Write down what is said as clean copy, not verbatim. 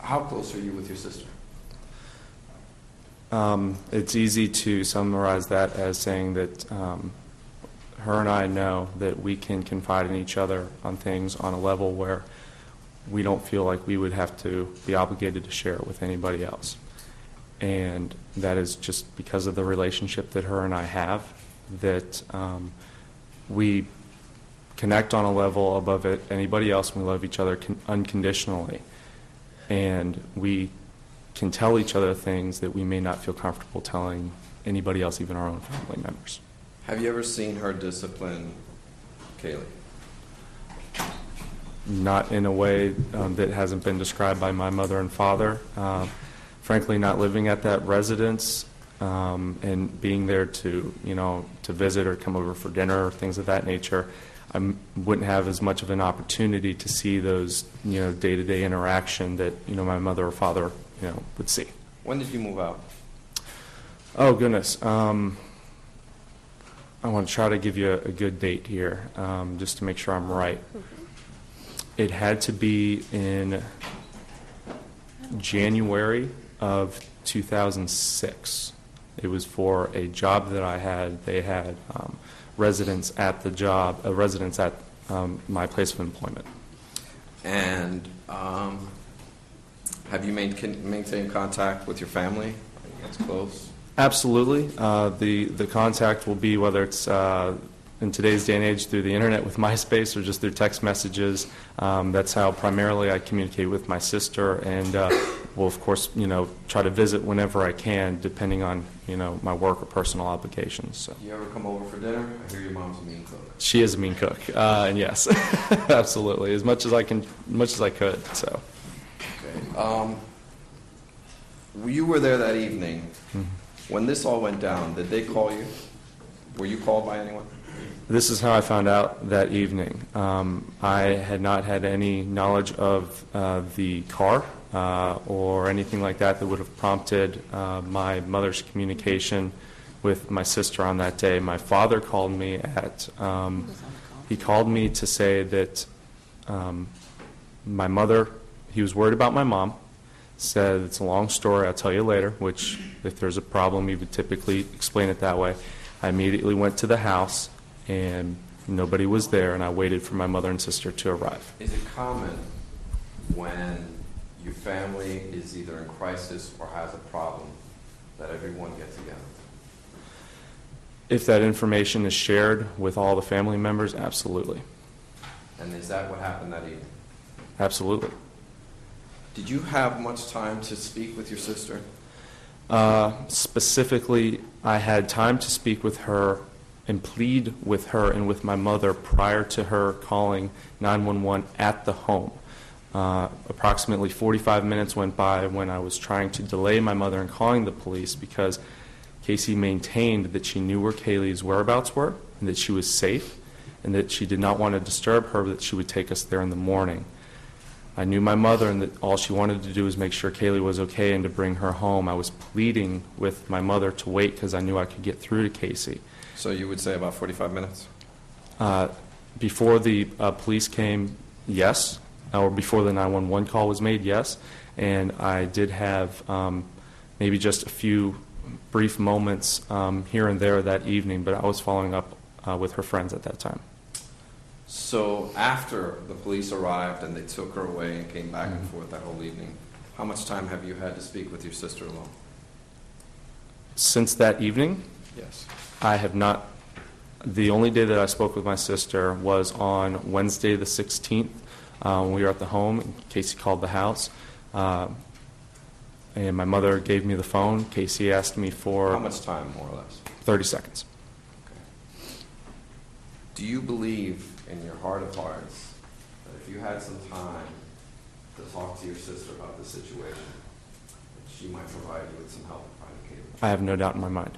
How close are you with your sister? It's easy to summarize that as saying that her and I know that we can confide in each other on things on a level where we don't feel like we would have to be obligated to share it with anybody else. And that is just because of the relationship that her and I have, that we connect on a level above anybody else. We love each other unconditionally. And we can tell each other things that we may not feel comfortable telling anybody else, even our own family members. Have you ever seen her discipline Kaylee? Not in a way that hasn't been described by my mother and father. Frankly, not living at that residence and being there to visit or come over for dinner or things of that nature, I wouldn't have as much of an opportunity to see those day-to-day interaction that my mother or father would see. When did you move out? Oh goodness, I want to try to give you a good date here, just to make sure I'm right. It had to be in January of 2006. It was for a job that I had. They had residents at the job, residents at my place of employment. And have you maintained contact with your family? Are you guys close? Absolutely. The contact will be, whether it's in today's day and age through the internet with MySpace or just through text messages. That's how primarily I communicate with my sister, and will of course try to visit whenever I can, depending on my work or personal obligations. So. You ever come over for dinner? I hear your mom's a mean cook. She is a mean cook, and yes, absolutely, as much as I could. So. Okay. You were there that evening. Mm-hmm. When this all went down, did they call you? Were you called by anyone? This is how I found out that evening. I had not had any knowledge of the car or anything like that would have prompted my mother's communication with my sister on that day. My father called me he called me to say that my mother, he was worried about my mom, said it's a long story, I'll tell you later, which if there's a problem, he would typically explain it that way. I immediately went to the house, and nobody was there, and I waited for my mother and sister to arrive. Is it common when your family is either in crisis or has a problem that everyone gets together? If that information is shared with all the family members, absolutely. And is that what happened that evening? Absolutely. Did you have much time to speak with your sister? Specifically, I had time to speak with her and plead with her and with my mother prior to her calling 911 at the home. Approximately 45 minutes went by when I was trying to delay my mother in calling the police because Casey maintained that she knew where Kaylee's whereabouts were and that she was safe and that she did not want to disturb her, but that she would take us there in the morning. I knew my mother and that all she wanted to do was make sure Kaylee was okay and to bring her home. I was pleading with my mother to wait because I knew I could get through to Casey. So you would say about 45 minutes? Before the police came, yes. Or before the 911 call was made, yes. And I did have maybe just a few brief moments here and there that evening, but I was following up with her friends at that time. So after the police arrived and they took her away and came back and forth that whole evening, how much time have you had to speak with your sister alone? Since that evening? Yes. I have not. The only day that I spoke with my sister was on Wednesday the 16th. We were at the home, and Casey called the house. And my mother gave me the phone. Casey asked me for... How much time, more or less? 30 seconds. Okay. Do you believe in your heart of hearts that if you had some time to talk to your sister about the situation, that she might provide you with some help in finding Kaylee? I have no doubt in my mind.